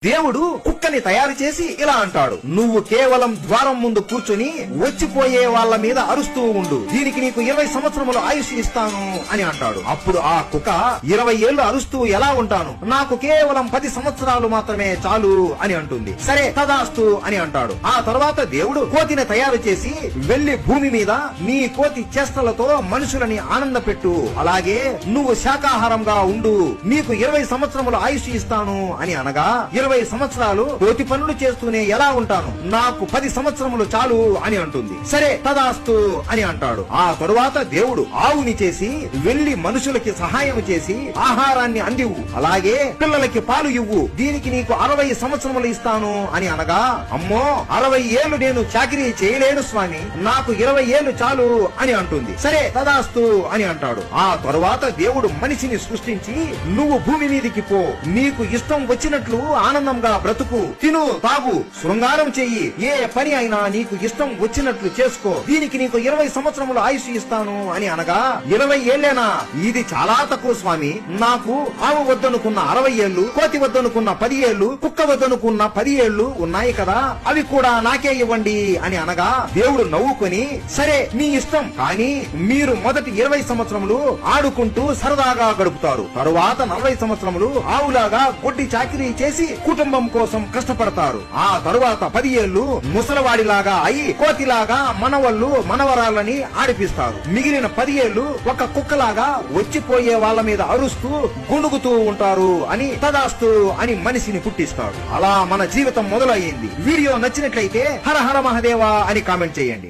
దేవుడు కుక్కని తయారు చేసి ఇలా అంటాడు, నువ్వు కేవలం ద్వారం ముందు కూర్చుని వచ్చిపోయే వాళ్ళ మీద అరుస్తూ ఉండు, దీనికి నీకు 20 సంవత్సరములు ఆయుష్ ఇస్తాను అని అంటాడు. అప్పుడు ఆ కుక్క 20 ఏళ్లు అరుస్తూ ఎలా ఉంటాను, నాకు కేవలం 10 సంవత్సరాలు మాత్రమే చాలు అని అంటుంది. సరే తదాస్తు అని అంటాడు. ఆ తర్వాత దేవుడు కోతిని తయారు చేసి వెళ్లి భూమి మీద నీ కోతి చేష్టలతో మనుషులని ఆనంద పెట్టు, అలాగే నువ్వు శాకాహారంగా ఉండు, నీకు 20 సంవత్సరములు ఆయుష్ ఇస్తాను అని అనగా 20 సంవత్సరాలు కోతి పనులు చేస్తూనే ఎలా ఉంటాను, నాకు 10 సంవత్సరములు చాలు అని అంటుంది. సరే తదాస్తు అని అంటాడు. ఆ తరువాత దేవుడు ఆవుని చేసి వెళ్లి మనుషులకి సహాయం చేసి ఆహారాన్ని అందివు, అలాగే పిల్లలకి పాలు ఇవ్వు, దీనికి నీకు 60 సంవత్సరములు ఇస్తాను అని అనగా, అమ్మో 60 ఏళ్లు నేను చాకిరీ చేయలేను స్వామి, నాకు 20 ఏళ్లు చాలు అని అంటుంది. సరే తదాస్తు అని అంటాడు. ఆ తరువాత దేవుడు మనిషిని సృష్టించి, నువ్వు భూమి మీదికి పో, నీకు ఇష్టం వచ్చినట్లు ఆనందంగా బ్రతుకు, తిను తాగు, శృంగారం చెయ్యి, ఏ పని అయినా నీకు ఇష్టం వచ్చినట్లు చేసుకో, దీనికి నీకు 20 సంవత్సరములు ఆయుష్ ఇస్తాను అని అనగా, 20 ఏళ్లేనా, ఇది చాలా తక్కువ స్వామి, నాకు ఆవు వద్దనుకున్న 60 ఏళ్లు, కోతి వద్దనుకున్న 10 ఏళ్లు, కుక్క వద్దనుకున్న 10 ఏళ్లు ఉన్నాయి కదా, అవి కూడా నాకే ఇవ్వండి అని అనగా, దేవుడు నవ్వుకొని, సరే నీ ఇష్టం, కానీ మీరు మొదటి 20 సంవత్సరములు ఆడుకుంటూ సరదాగా గడుపుతారు, తరువాత 40 సంవత్సరములు ఆవులాగా గొడ్డి చాకిరీ చేసి కుటుంబం కోసం కష్టపడతారు, ఆ తరువాత 10 ఏళ్లు ముసలవాడిలాగా అయి కోతిలాగా మనవళ్ళు మనవరాలని ఆడిపిస్తారు, మిగిలిన 10 ఏళ్లు ఒక కుక్కలాగా వచ్చిపోయే వాళ్ళ మీద అరుస్తూ గుణుగుతూ ఉంటారు అని తదాస్తు అని మనిషిని పుట్టిస్తాడు. అలా మన జీవితం మొదలయ్యింది. వీడియో నచ్చినట్లయితే హర హర మహదేవా అని కామెంట్ చేయండి.